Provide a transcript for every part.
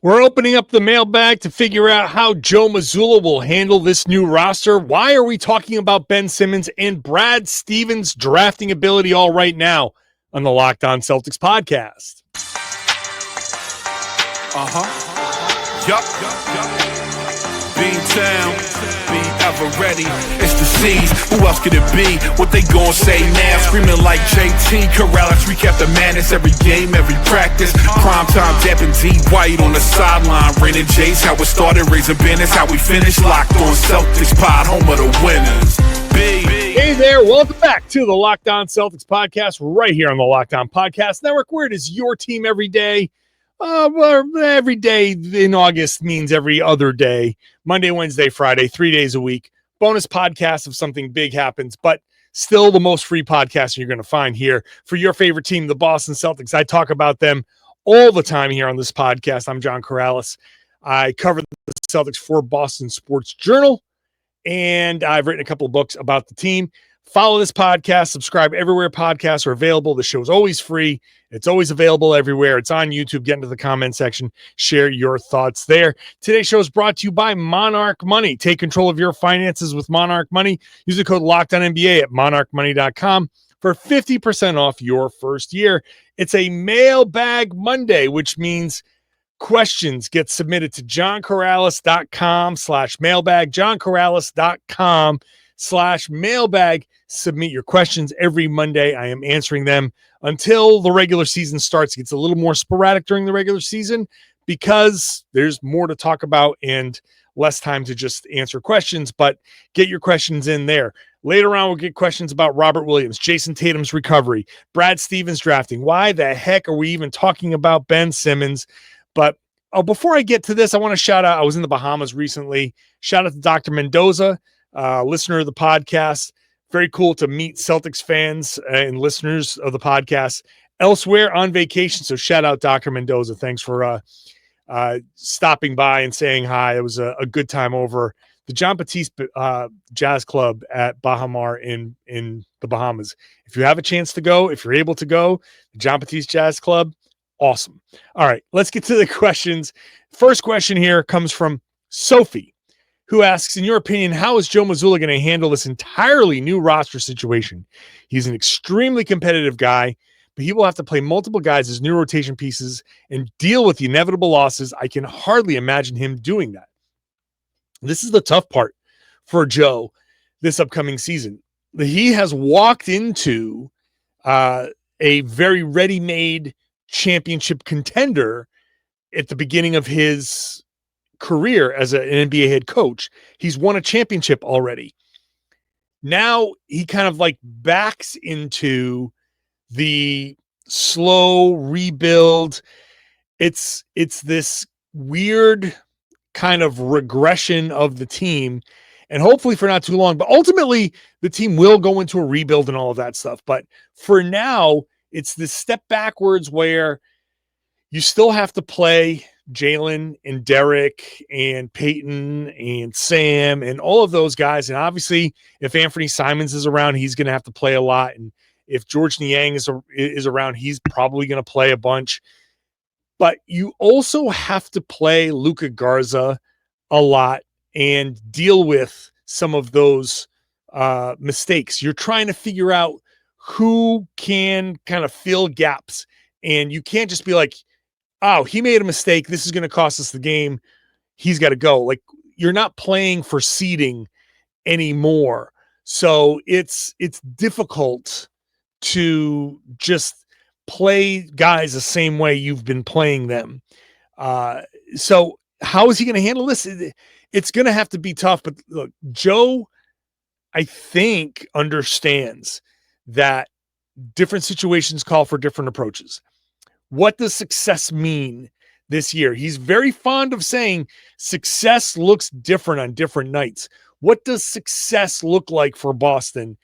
We're opening up the mailbag to figure out how Joe Mazzulla will handle this new roster. Why are we talking about Ben Simmons and Brad Stevens' drafting ability all right now on the Locked On Celtics podcast? Beantown, be ever ready. It's the C's. Who else could it be? What they gon' say now? Screaming like JT. Karalis recap the madness every game, every practice. Prime time, Depp and D White on the sideline. Raining J's, how it started, raising business, how we finished. Locked On Celtics pod, home of the winners. Hey there, welcome back to the Locked On Celtics podcast, right here on the Locked On Podcast Network, where it is your team every day. Every day in August means every other day. Monday, Wednesday, Friday, 3 days a week. Bonus podcast if something big happens, but still the most free podcast you're going to find here for your favorite team, the Boston Celtics. I talk about them all the time here on this podcast. I'm John Karalis. I cover the Celtics for Boston Sports Journal, and I've written a couple of books about the team. Follow this podcast, subscribe everywhere podcasts are available. The show's always free. It's always available everywhere. It's on YouTube. Get into the comment section. Share your thoughts there. Today's show is brought to you by Monarch Money. Take control of your finances with Monarch Money. Use the code LOCKEDONNBA at monarchmoney.com for 50% off your first year. It's a Mailbag Monday, which means questions get submitted to johnkaralis.com/mailbag, johnkaralis.com/mailbag. Submit your questions every Monday. I am answering them until the regular season starts. It gets a little more sporadic during the regular season because there's more to talk about and less time to just answer questions, but get your questions in there. Later on, we'll get questions about Robert Williams, Jayson Tatum's recovery, Brad Stevens drafting. Why the heck are we even talking about Ben Simmons? But before I get to this, I want to shout out, I was in the Bahamas recently. Shout out to Dr. Mendoza, listener of the podcast. Very cool to meet Celtics fans and listeners of the podcast elsewhere on vacation. So shout out Dr. Mendoza. Thanks for stopping by and saying hi. It was a good time over the John Batiste Jazz Club at Baha Mar in the Bahamas. If you have a chance to go, if you're able to go, the John Batiste Jazz Club, awesome. All right, let's get to the questions. First question here comes from Sophie, who asks, in your opinion, how is Joe Mazzulla going to handle this entirely new roster situation? He's an extremely competitive guy, but he will have to play multiple guys as new rotation pieces and deal with the inevitable losses. I can hardly imagine him doing that. This is the tough part for Joe this upcoming season. He has walked into a very ready-made championship contender at the beginning of his career as an NBA head coach. He's won a championship already. Now he kind of like backs into the slow rebuild. It's this weird kind of regression of the team, and hopefully for not too long, but ultimately the team will go into a rebuild and all of that stuff. But for now, it's this step backwards where you still have to play Jaylen and Derek and Peyton and Sam and all of those guys. And obviously, if Anthony Simons is around, he's going to have to play a lot. And if George Niang is around, he's probably going to play a bunch. But you also have to play Luka Garza a lot and deal with some of those mistakes. You're trying to figure out who can kind of fill gaps. And you can't just be like, oh, he made a mistake, this is going to cost us the game, he's got to go. Like, you're not playing for seeding anymore. So it's difficult to just play guys the same way you've been playing them. So how is he going to handle this? It's going to have to be tough. But look, Joe, I think, understands that different situations call for different approaches. What does success mean this year? He's very fond of saying success looks different on different nights. What does success look like for Boston?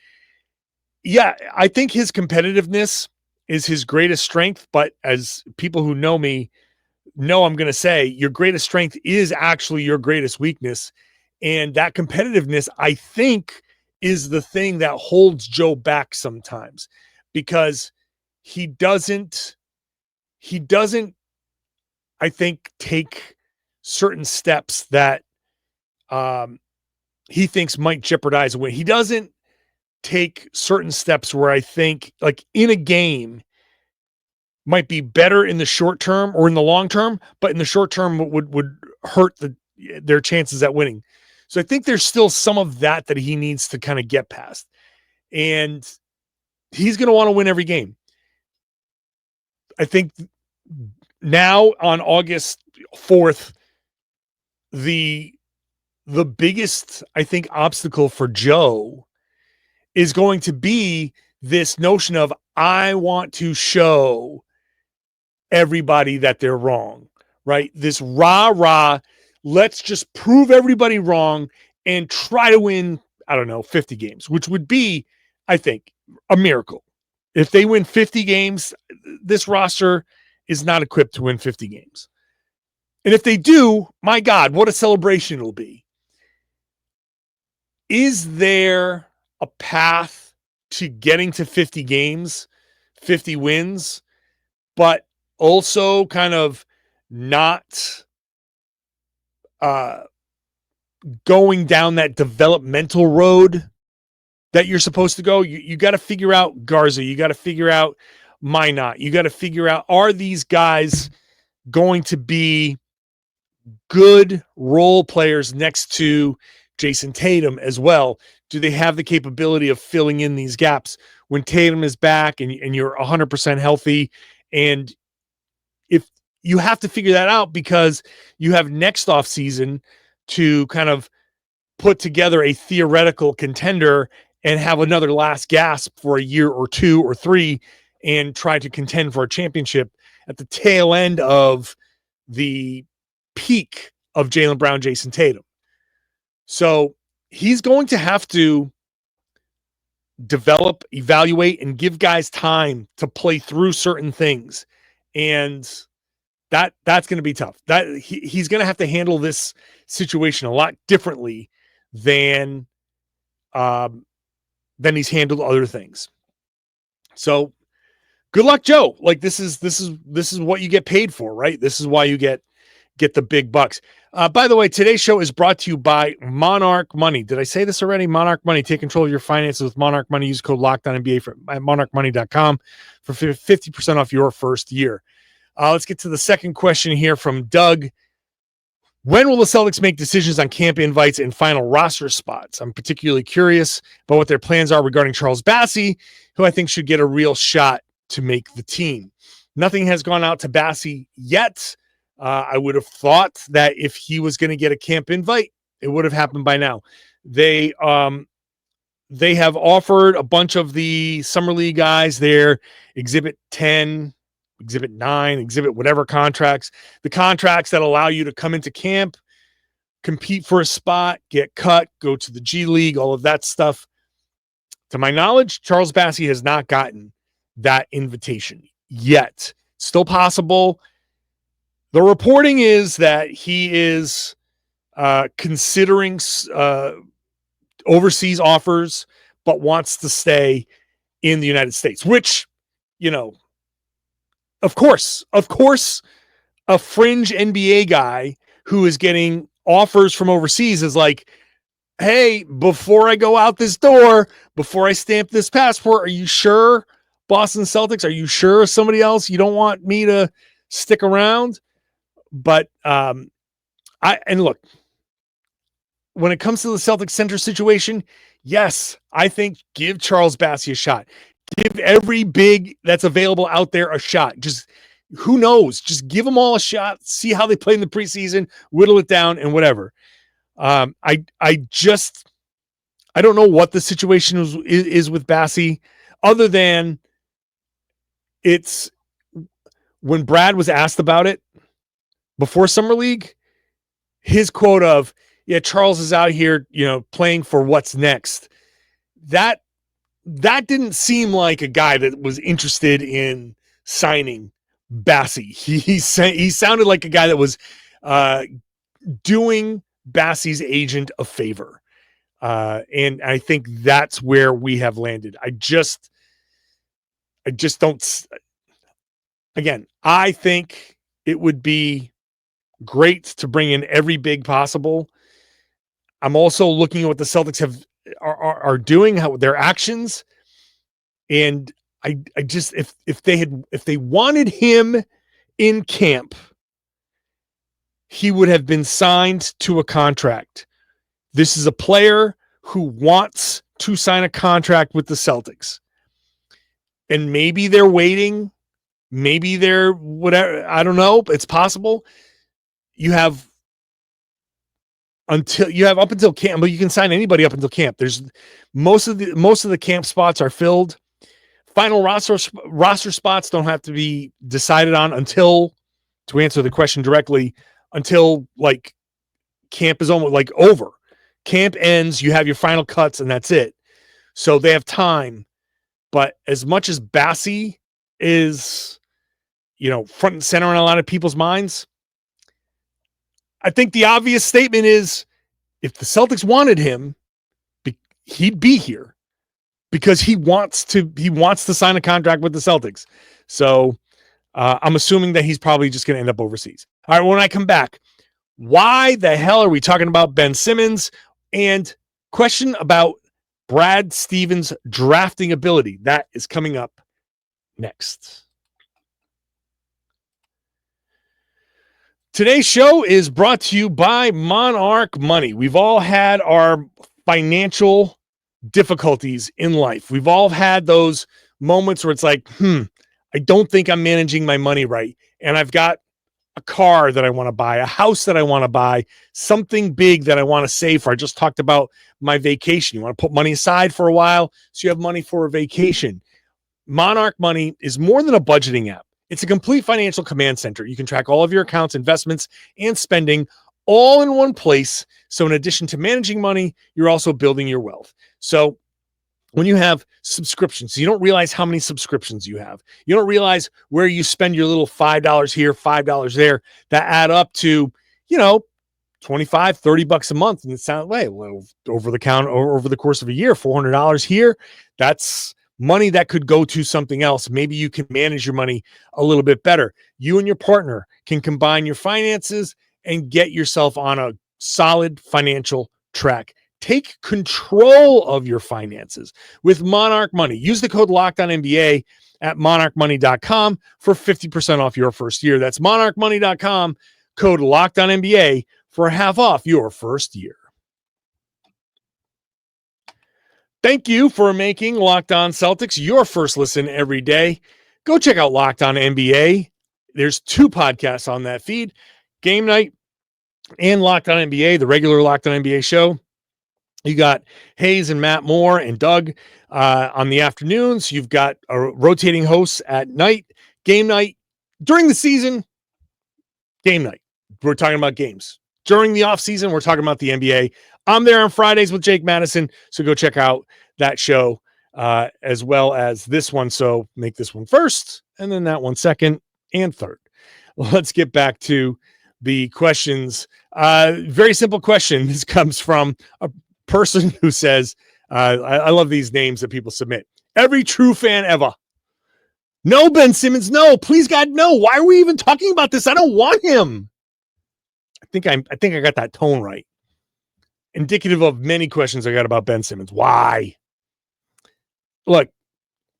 Yeah, I think his competitiveness is his greatest strength, but as people who know me know, I'm going to say your greatest strength is actually your greatest weakness. And that competitiveness, I think, is the thing that holds Joe back sometimes, because he doesn't, I think, take certain steps that he thinks might jeopardize a win. He doesn't take certain steps where I think, like in a game, might be better in the short term or in the long term, but in the short term would hurt their chances at winning. So I think there's still some of that he needs to kind of get past. And he's going to want to win every game. I think now on August 4th, the biggest, I think, obstacle for Joe is going to be this notion of, I want to show everybody that they're wrong, right? This rah, let's just prove everybody wrong and try to win, 50 games, which would be, I think, a miracle. If they win 50 games, this roster is not equipped to win 50 games. And if they do, my God, what a celebration it'll be. Is there a path to getting to 50 games, 50 wins, but also kind of not going down that developmental road that you're supposed to go? You got to figure out Garza. You got to figure out Minot. You got to figure out, are these guys going to be good role players next to Jayson Tatum as well? Do they have the capability of filling in these gaps when Tatum is back and you're 100% healthy? And if you have to figure that out, because you have next offseason to kind of put together a theoretical contender and have another last gasp for a year or 2 or 3 and try to contend for a championship at the tail end of the peak of Jaylen Brown, Jayson Tatum. So he's going to have to develop, evaluate, and give guys time to play through certain things. And that's going to be tough. That he's going to have to handle this situation a lot differently than he's handled other things. So good luck, Joe. Like, this is what you get paid for, right? This is why you get the big bucks. By the way, today's show is brought to you by Monarch Money. Did I say this already? Monarch Money. Take control of your finances with Monarch Money. Use code LOCKEDONNBA at monarchmoney.com for 50% off your first year. Let's get to the second question here from Doug. When will the Celtics make decisions on camp invites and final roster spots? I'm particularly curious about what their plans are regarding Charles Bassey, who I think should get a real shot to make the team. Nothing has gone out to Bassey yet. I would have thought that if he was going to get a camp invite, it would have happened by now. They have offered a bunch of the Summer League guys their Exhibit 10, Exhibit 9, Exhibit whatever contracts, the contracts that allow you to come into camp, compete for a spot, get cut, go to the G League, all of that stuff. To my knowledge, Charles Bassey has not gotten that invitation yet. Still possible. The reporting is that he is considering overseas offers, but wants to stay in the United States, which, of course, a fringe NBA guy who is getting offers from overseas is like, hey, before I go out this door, before I stamp this passport, are you sure, Boston Celtics? Are you sure somebody else? You don't want me to stick around? But look, when it comes to the Celtics center situation, yes, I think give Charles Bassey a shot. Give every big that's available out there a shot. Just, who knows? Just give them all a shot. See how they play in the preseason, whittle it down, and whatever. I don't know what the situation is with Bassey, other than it's when Brad was asked about it before Summer League, his quote of, yeah, Charles is out here, playing for what's next. That didn't seem like a guy that was interested in signing Bassey. He sounded like a guy that was doing Bassey's agent a favor. And I think that's where we have landed. I just don't. Again, I think it would be great to bring in every big possible. I'm also looking at what the Celtics are doing, how their actions. And I just, if they wanted him in camp, he would have been signed to a contract. This is a player who wants to sign a contract with the Celtics. And maybe they're waiting. Maybe they're whatever. I don't know. It's possible. You have up until camp, but you can sign anybody up until camp. There's most of the camp spots are filled. Final roster spots don't have to be decided on until, to answer the question directly, until like camp is almost like over. Camp ends, you have your final cuts, and that's it. So they have time. But as much as Bassey is, front and center on a lot of people's minds, I think the obvious statement is if the Celtics wanted him, he'd be here because he wants to sign a contract with the Celtics. So I'm assuming that he's probably just going to end up overseas. All right, when I come back, why the hell are we talking about Ben Simmons? And question about Brad Stevens' drafting ability. That is coming up next. Today's show is brought to you by Monarch Money. We've all had our financial difficulties in life. We've all had those moments where it's like, I don't think I'm managing my money right. And I've got a car that I want to buy, a house that I want to buy, something big that I want to save for. I just talked about my vacation. You want to put money aside for a while so you have money for a vacation. Monarch Money is more than a budgeting app. It's a complete financial command center. You can track all of your accounts, investments, and spending all in one place. So in addition to managing money, you're also building your wealth. So when you have subscriptions, you don't realize how many subscriptions you have. You don't realize where you spend your little $5 here, $5 there that add up to, $25, $30 a month. And it sounds like, well, over the course of a year, $400 here. That's money that could go to something else. Maybe you can manage your money a little bit better. You and your partner can combine your finances and get yourself on a solid financial track. Take control of your finances with Monarch Money. Use the code LOCKEDONNBA at monarchmoney.com for 50% off your first year. That's monarchmoney.com, code LOCKEDONNBA for half off your first year. Thank you for making Locked On Celtics your first listen every day. Go check out Locked On NBA. There's 2 podcasts on that feed, Game Night and Locked On NBA, the regular Locked On NBA show. You got Hayes and Matt Moore and Doug on the afternoons. You've got rotating hosts at night, Game Night. During the season, Game Night. We're talking about games. During the offseason, we're talking about the NBA. I'm there on Fridays with Jake Madison, so go check out that show as well as this one. So make this one first, and then that one second and third. Let's get back to the questions. Very simple question. This comes from a person who says, I love these names that people submit. Every true fan ever. No, Ben Simmons. No, please God, no. Why are we even talking about this? I don't want him. I think I got that tone right. Indicative of many questions I got about Ben Simmons. Why? Look,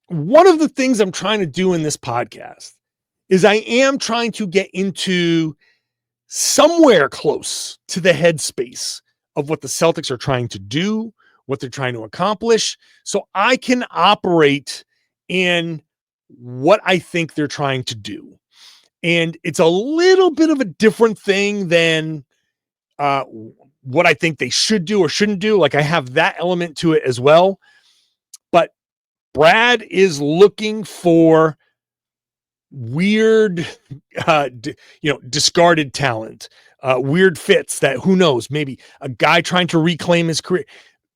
one of the things I'm trying to do in this podcast is I am trying to get into somewhere close to the headspace of what the Celtics are trying to do, what they're trying to accomplish, so I can operate in what I think they're trying to do. And it's a little bit of a different thing than what I think they should do or shouldn't do. Like I have that element to it as well. But Brad is looking for weird, discarded talent, weird fits that who knows, maybe a guy trying to reclaim his career.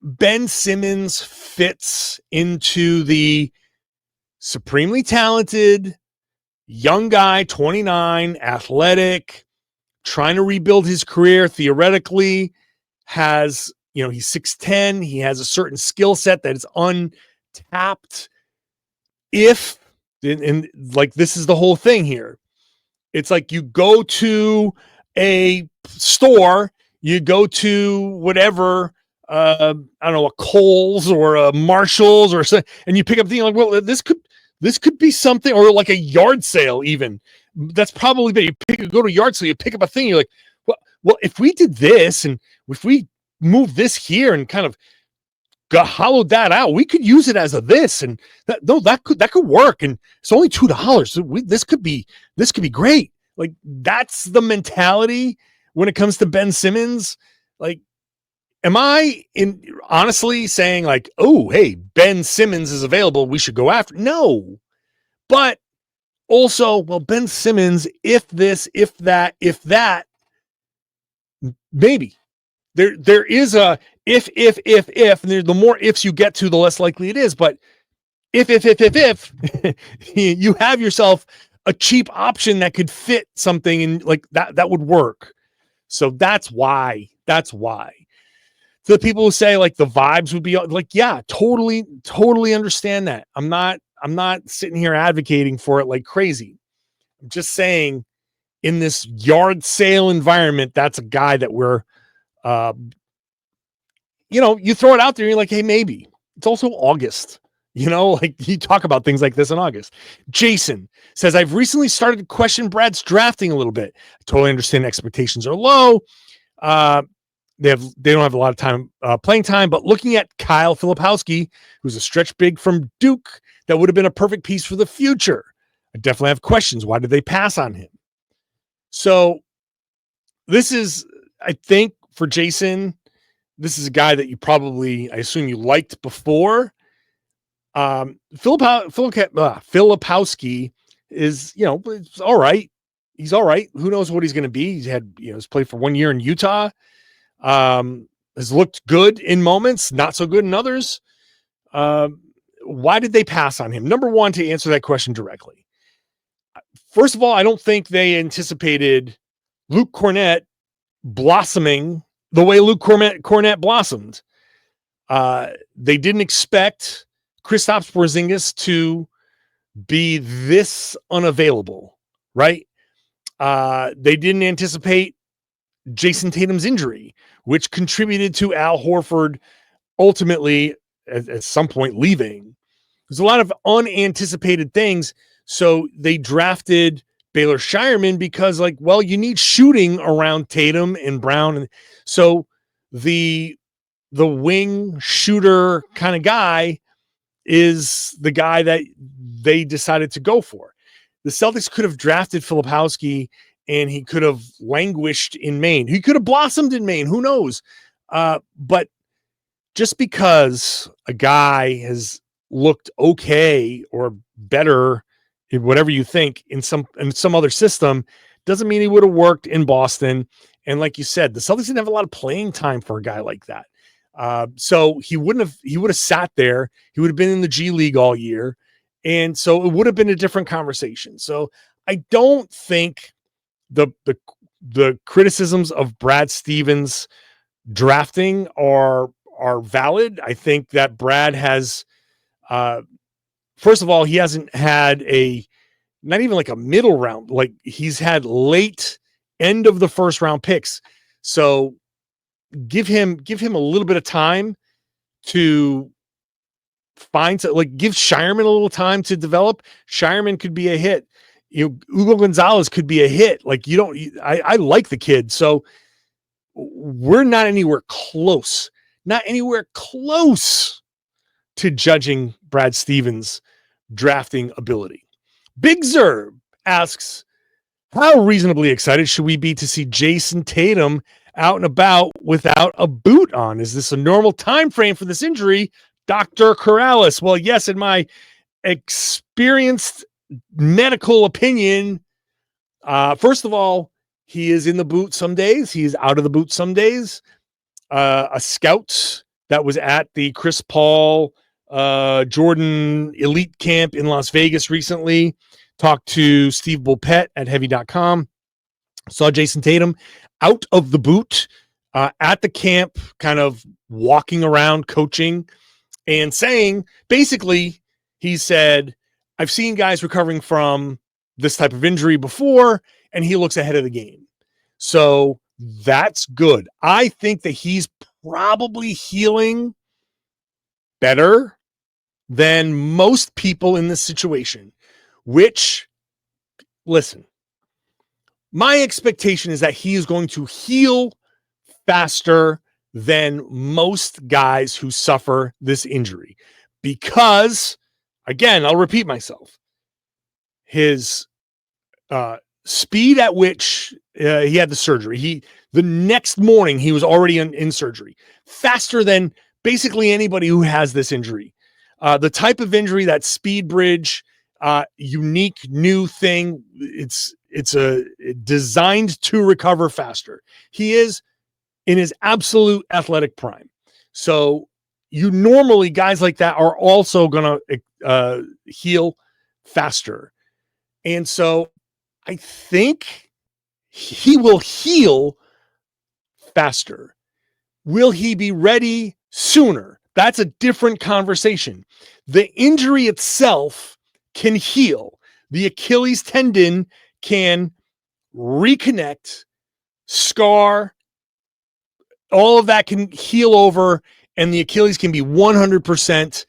Ben Simmons fits into the supremely talented young guy, 29, athletic, trying to rebuild his career, theoretically has, he's 6'10". He has a certain skill set that is untapped. And like, this is the whole thing here. It's like you go to a store, you go to whatever, I don't know, a Kohl's or a Marshall's or something, and you pick up the thing like, well, this could be something, or like a yard sale even. That's probably that go to a yard sale, you pick up a thing, you're like, well, if we did this and if we move this here and kind of hollowed that out, we could use it as a this, and that could work, and it's only $2. So this could be great. Like, that's the mentality when it comes to Ben Simmons. Like, am I honestly saying like, oh, hey, Ben Simmons is available, we should go after? No, but also, well, Ben Simmons, if this, if that, maybe there is a if, and the more ifs you get to, the less likely it is. But if you have yourself a cheap option that could fit something and like that would work. So that's why. To the people who say like the vibes would be like, yeah, totally understand that. I'm not sitting here advocating for it like crazy. I'm just saying, in this yard sale environment, that's a guy that we're, you throw it out there and you're like, hey, maybe. It's also August. Like you talk about things like this in August. Jason says, I've recently started to question Brad's drafting a little bit. I totally understand expectations are low. They don't have a lot of time, playing time, but looking at Kyle Filipowski, who's a stretch big from Duke, that would have been a perfect piece for the future. I definitely have questions. Why did they pass on him? So this is, I think for Jayson, this is a guy that you probably, I assume you liked before. Filipowski is, it's all right. He's all right. Who knows what he's going to be? He's had, he's played for 1 year in Utah. Has looked good in moments, not so good in others. Why did they pass on him? Number one, to answer that question directly. First of all, I don't think they anticipated Luke Kornet blossoming the way Luke Kornet blossomed. They didn't expect Kristaps Porzingis to be this unavailable, right? They didn't anticipate Jayson Tatum's injury, which contributed to Al Horford ultimately at some point leaving. There's a lot of unanticipated things. So they drafted Baylor Shireman because, like, well, you need shooting around Tatum and Brown. And so the wing shooter kind of guy is the guy that they decided to go for. The Celtics could have drafted Filipowski and he could have languished in Maine. He could have blossomed in Maine. Who knows? But just because a guy has looked okay or better, whatever you think, in some other system, doesn't mean he would have worked in Boston. And like you said, the Celtics didn't have a lot of playing time for a guy like that. So he would have sat there. He would have been in the G League all year. And so it would have been a different conversation. So I don't think the criticisms of Brad Stevens drafting are valid. I think that Brad has, first of all, he hasn't had not even like a middle round, like he's had late end of the first round picks. So give him a little bit of time to find, like, give Shireman a little time to develop. Shireman could be a hit. Hugo Gonzalez could be a hit. Like, I like the kid. So we're not anywhere close to judging Brad Stevens' drafting ability. Big Zerb asks, how reasonably excited should we be to see Jayson Tatum out and about without a boot on? Is this a normal time frame for this injury, Dr. Karalis? Well, yes, in my experienced medical opinion, first of all, he is in the boot some days. He is out of the boot some days. A scout that was at the Chris Paul Jordan elite camp in Las Vegas recently talked to Steve Bulpett at heavy.com, saw Jayson Tatum out of the boot at the camp, kind of walking around coaching and saying, basically, he said, I've seen guys recovering from this type of injury before, and he looks ahead of the game. So that's good. I think that he's probably healing better than most people in this situation, which, listen, my expectation is that he is going to heal faster than most guys who suffer this injury because, again, I'll repeat myself, his speed at which he had the surgery, the next morning he was already in surgery, faster than basically anybody who has this injury. The type of injury, that speed bridge, unique new thing, it's designed to recover faster. He is in his absolute athletic prime. So you normally, guys like that are also going to heal faster. And so I think he will heal faster. Will he be ready sooner? That's a different conversation. The injury itself can heal. The Achilles tendon can reconnect, scar, all of that can heal over, and the Achilles can be 100%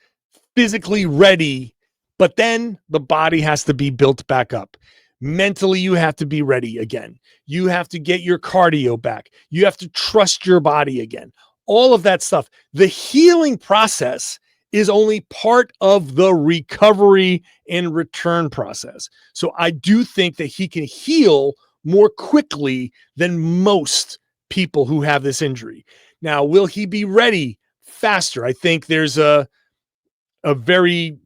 physically ready, but then the body has to be built back up. Mentally, you have to be ready again. You have to get your cardio back. You have to trust your body again. All of that stuff. The healing process is only part of the recovery and return process. So I do think that he can heal more quickly than most people who have this injury. Now, will he be ready faster? I think there's a very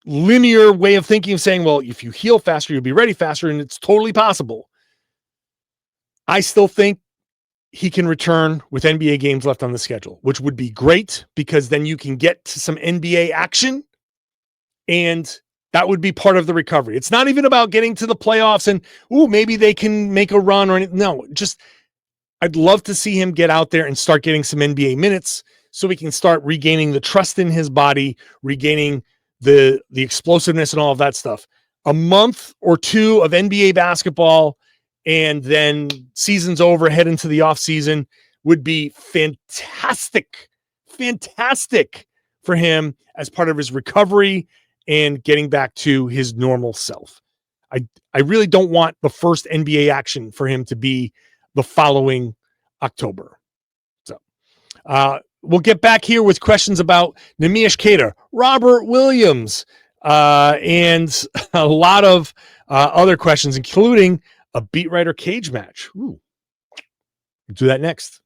linear way of thinking of saying, well, if you heal faster, you'll be ready faster, and it's totally possible. I still think he can return with NBA games left on the schedule, which would be great because then you can get to some NBA action, and that would be part of the recovery. It's not even about getting to the playoffs and, maybe they can make a run or anything. No, just I'd love to see him get out there and start getting some NBA minutes so we can start regaining the trust in his body, regaining the explosiveness and all of that stuff. A month or two of NBA basketball and then season's over, head into the offseason would be fantastic for him as part of his recovery and getting back to his normal self. I really don't want the first NBA action for him to be the following October. So we'll get back here with questions about Neemias Queta, Robert Williams, and a lot of other questions, including a beat writer cage match. Ooh. We'll do that next.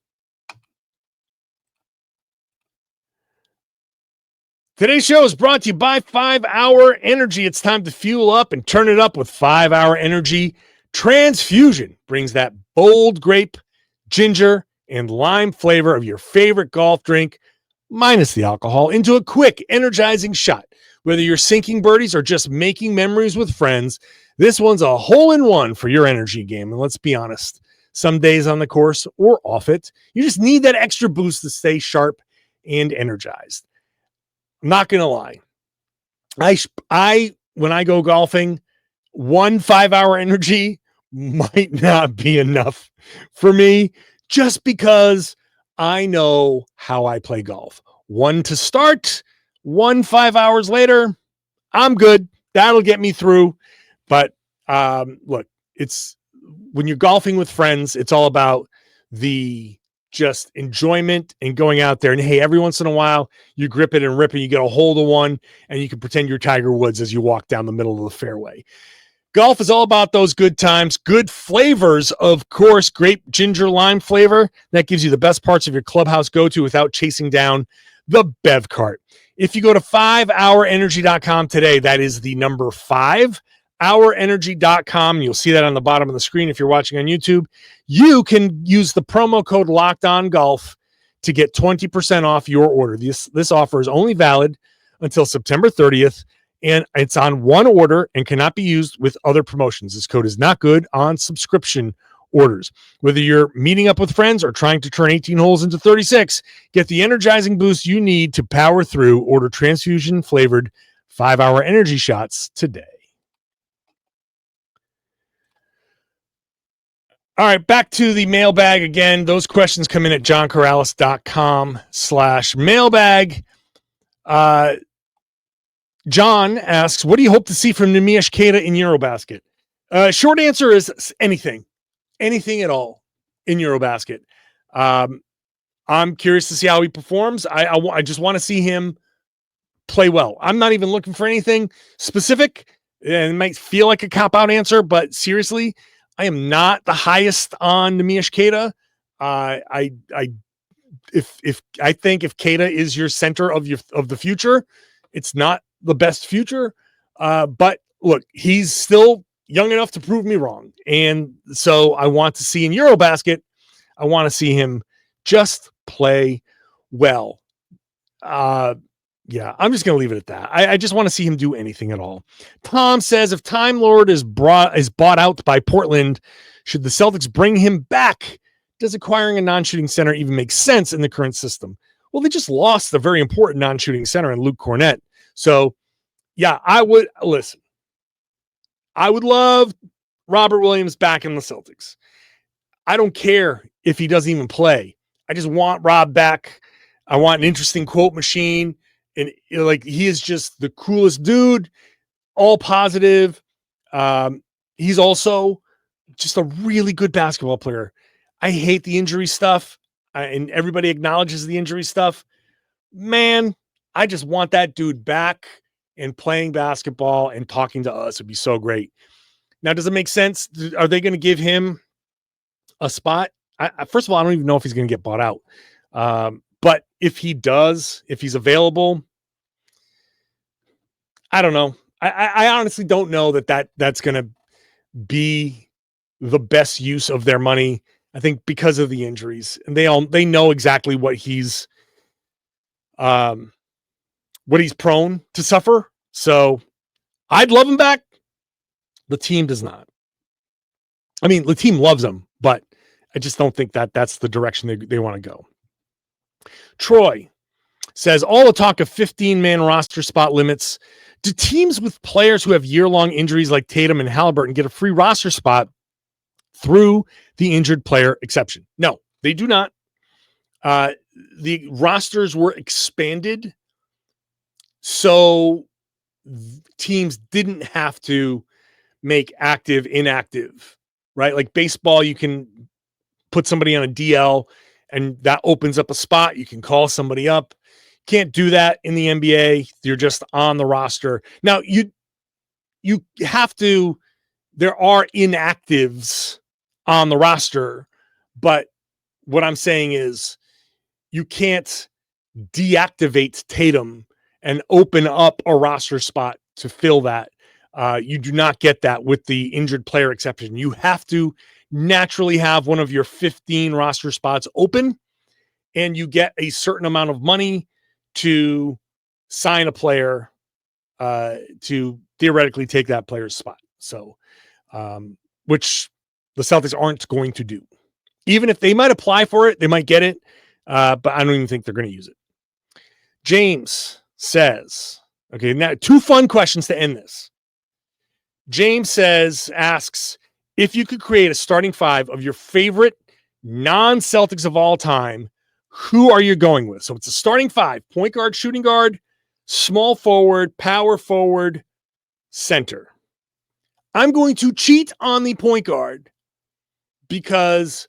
Today's show is brought to you by 5 Hour Energy. It's time to fuel up and turn it up with 5 Hour Energy. Transfusion brings that bold grape, ginger, and lime flavor of your favorite golf drink, minus the alcohol, into a quick, energizing shot. Whether you're sinking birdies or just making memories with friends, this one's a hole-in-one for your energy game. And let's be honest, some days on the course or off it, you just need that extra boost to stay sharp and energized. I'm not going to lie. When I go golfing, 5 Hour Energy might not be enough for me just because I know how I play golf. 1 to start, 5 hours later, I'm good. That'll get me through. But look, it's when you're golfing with friends, it's all about the just enjoyment and going out there. And hey, every once in a while, you grip it and rip it. You get a hold of one, and you can pretend you're Tiger Woods as you walk down the middle of the fairway. Golf is all about those good times, good flavors, of course, grape, ginger, lime flavor. That gives you the best parts of your clubhouse go-to without chasing down the bev cart. If you go to 5hourenergy.com today, that is the number 5hourenergy.com. You'll see that on the bottom of the screen if you're watching on YouTube. You can use the promo code LOCKEDONGolf to get 20% off your order. This offer is only valid until September 30th. And it's on one order and cannot be used with other promotions. This code is not good on subscription orders. Whether you're meeting up with friends or trying to turn 18 holes into 36, get the energizing boost you need to power through. Order transfusion-flavored 5 Hour Energy shots today. All right, back to the mailbag again. Those questions come in at johnkaralis.com/mailbag. John asks, what do you hope to see from Neemias Queta in Eurobasket? Short answer is anything at all in Eurobasket. I'm curious to see how he performs. I just want to see him play well. I'm not even looking for anything specific, and it might feel like a cop-out answer, but seriously, I am not the highest on Neemias Queta. I think if Queta is your center of the future, it's not the best future. But look, he's still young enough to prove me wrong. And so I want to see in Eurobasket, I want to see him just play well. Yeah, I'm just going to leave it at that. I just want to see him do anything at all. Tom says, if Time Lord is bought out by Portland, should the Celtics bring him back? Does acquiring a non-shooting center even make sense in the current system? Well, they just lost a very important non-shooting center in Luke Cornett. So, yeah, I would love Robert Williams back in the Celtics. I don't care if he doesn't even play. I just want Rob back. I want an interesting quote machine. And like, he is just the coolest dude, all positive. He's also just a really good basketball player. I hate the injury stuff, and everybody acknowledges the injury stuff. Man, I just want that dude back and playing basketball and talking to us. Would be so great. Now, does it make sense? Are they going to give him a spot? First of all, I don't even know if he's going to get bought out. But if he does, if he's available, I don't know. I honestly don't know that's going to be the best use of their money. I think because of the injuries, and they know exactly what he's prone to suffer. So I'd love him back. The team does not. I mean, the team loves him, but I just don't think that's the direction they want to go. Troy says, all the talk of 15-man roster spot limits. Do teams with players who have year-long injuries like Tatum and Halliburton get a free roster spot through the injured player exception? No, they do not. The rosters were expanded, so teams didn't have to make active inactive, right? Like baseball, you can put somebody on a DL and that opens up a spot. You can call somebody up. Can't do that in the NBA. You're just on the roster. Now you have to, there are inactives on the roster, but what I'm saying is you can't deactivate Tatum and open up a roster spot to fill that. You do not get that with the injured player exception. You have to naturally have one of your 15 roster spots open, and you get a certain amount of money to sign a player to theoretically take that player's spot. So, which the Celtics aren't going to do. Even if they might apply for it, they might get it, but I don't even think they're going to use it. James says, okay, now 2 fun questions to end this. James asks, if you could create a starting 5 of your favorite non-Celtics of all time, who are you going with? So it's a starting 5: point guard, shooting guard, small forward, power forward, center. I'm going to cheat on the point guard because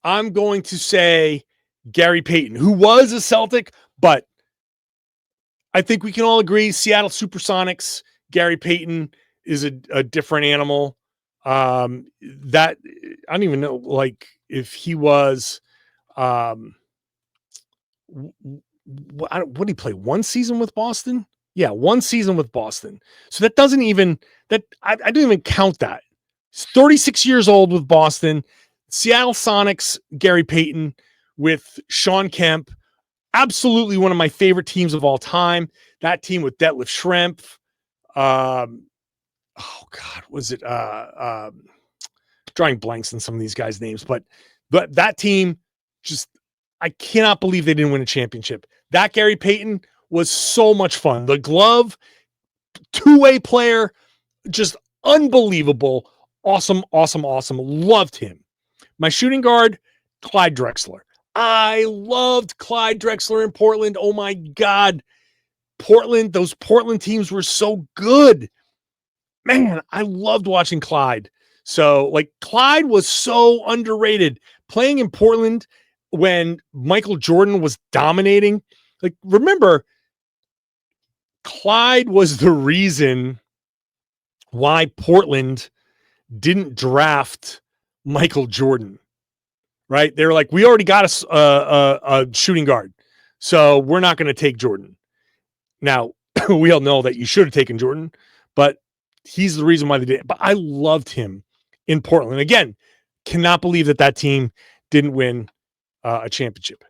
I'm going to say Gary Payton, who was a Celtic, but I think we can all agree Seattle Supersonics, Gary Payton is a different animal. That I don't even know, like, if he was, what did he play? 1 season with Boston? Yeah, 1 season with Boston. So that doesn't even, I don't even count that. He's 36 years old with Boston. Seattle Sonics, Gary Payton with Sean Kemp. Absolutely one of my favorite teams of all time. That team with Detlef Schrempf. Oh God, was it drawing blanks on some of these guys' names, but that team, just, I cannot believe they didn't win a championship. That Gary Payton was so much fun. The glove, 2-way player, just unbelievable. Awesome. Loved him. My shooting guard, Clyde Drexler. I loved Clyde Drexler in Portland. Oh my God. Portland, those Portland teams were so good. Man, I loved watching Clyde. So, like, Clyde was so underrated. Playing in Portland when Michael Jordan was dominating. Like, remember, Clyde was the reason why Portland didn't draft Michael Jordan, right? They were like, we already got a shooting guard, so we're not going to take Jordan. Now, we all know that you should have taken Jordan, but he's the reason why they did it. But I loved him in Portland. Again, cannot believe that team didn't win a championship.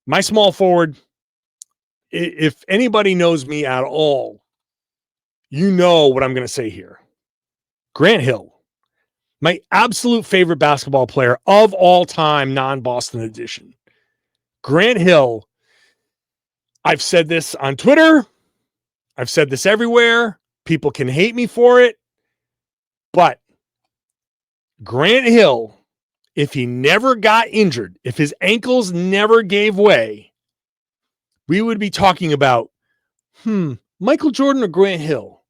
My small forward, if anybody knows me at all, you know what I'm going to say here. Grant Hill, my absolute favorite basketball player of all time, non-Boston edition. Grant Hill, I've said this on Twitter. I've said this everywhere. People can hate me for it. But Grant Hill, if he never got injured, if his ankles never gave way, we would be talking about, Michael Jordan or Grant Hill?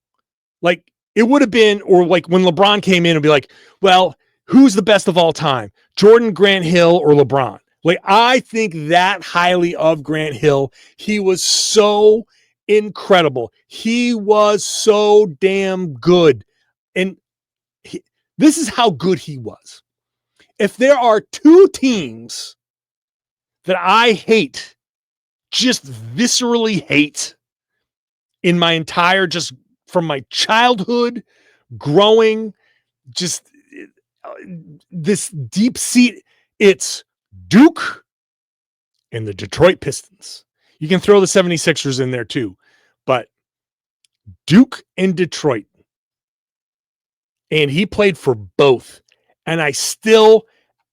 Like, it would have been, or like when LeBron came in and be like, well, who's the best of all time? Jordan, Grant Hill, or LeBron? Like, I think that highly of Grant Hill. He was so incredible. He was so damn good. And this is how good he was. If there are two teams that I hate, just viscerally hate in my entire, just from my childhood, growing, just this deep seat, it's Duke and the Detroit Pistons. You can throw the 76ers in there too, but Duke and Detroit. And he played for both. And I still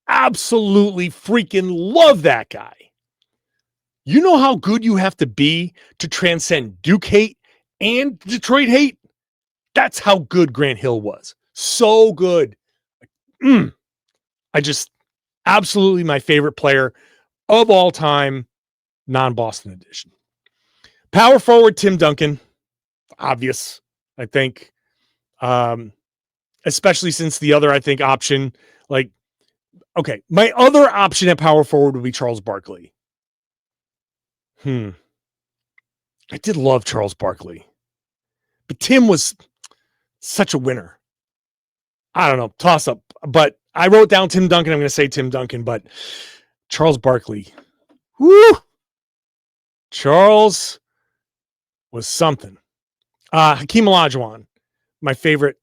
absolutely freaking love that guy. You know how good you have to be to transcend Duke hate and Detroit hate? That's how good Grant Hill was. So good. I just absolutely my favorite player of all time, non-Boston edition. Power forward, Tim Duncan. Obvious, I think. Especially since the other, I think, option, like, okay, my other option at power forward would be Charles Barkley. I did love Charles Barkley, but Tim was such a winner. I don't know, toss up, but I wrote down Tim Duncan. I'm going to say Tim Duncan, but Charles Barkley, Charles was something. Hakeem Olajuwon, my favorite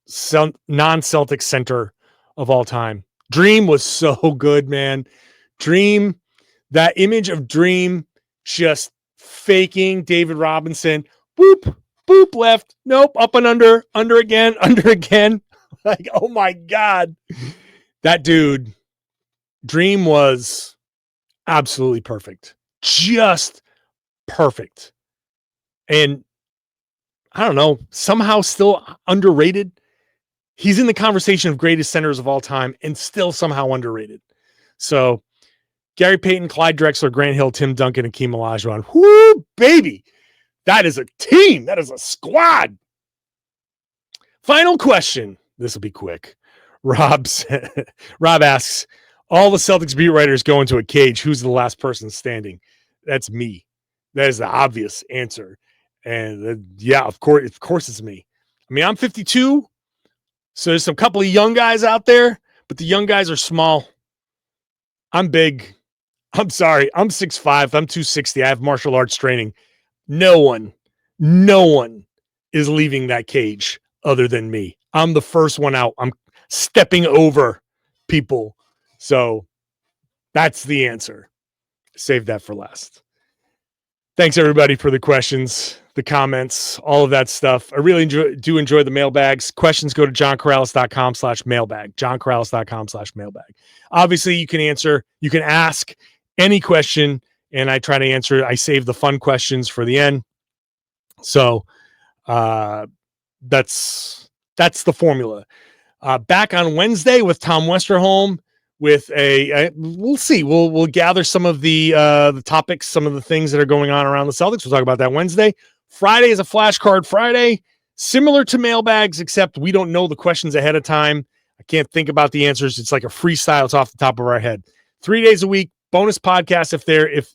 non-Celtic center of all time. Dream was so good, man. Dream, that image of Dream just faking David Robinson. Boop, boop, left. Nope, up and under again, under again. Like, oh my God. That dude, Dream was absolutely perfect. Just perfect. And I don't know, somehow still underrated. He's in the conversation of greatest centers of all time and still somehow underrated. So Gary Payton, Clyde Drexler, Grant Hill, Tim Duncan, and Hakeem Olajuwon. Whoo, baby. That is a team. That is a squad. Final question. This will be quick. Rob asks, all the Celtics beat writers go into a cage. Who's the last person standing? That's me. That is the obvious answer. And yeah, of course it's me. I mean, I'm 52. So there's some couple of young guys out there, but the young guys are small. I'm big. I'm sorry. I'm 6'5". I'm 260. I have martial arts training. No one is leaving that cage other than me. I'm the first one out. I'm stepping over people. So that's the answer. Save that for last. Thanks, everybody, for the questions, the comments, all of that stuff. I really do enjoy the mailbags. Questions, go to johnkaralis.com/mailbag. johnkaralis.com/mailbag. Obviously, you can ask any question, and I try to answer it. I save the fun questions for the end. So that's the formula. Back on Wednesday with Tom Westerholm with we'll see. We'll gather some of the topics, some of the things that are going on around the Celtics. We'll talk about that Wednesday. Friday is a flashcard Friday, similar to mailbags, except we don't know the questions ahead of time. I can't think about the answers. It's like a freestyle. It's off the top of our head. 3 days a week, bonus podcast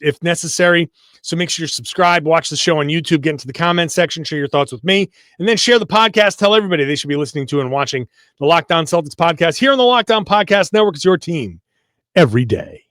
if necessary. So make sure you're subscribed, watch the show on YouTube, get into the comment section, share your thoughts with me, and then share the podcast. Tell everybody they should be listening to and watching the Locked On Celtics podcast here on the Locked On Podcast Network. It's your team every day.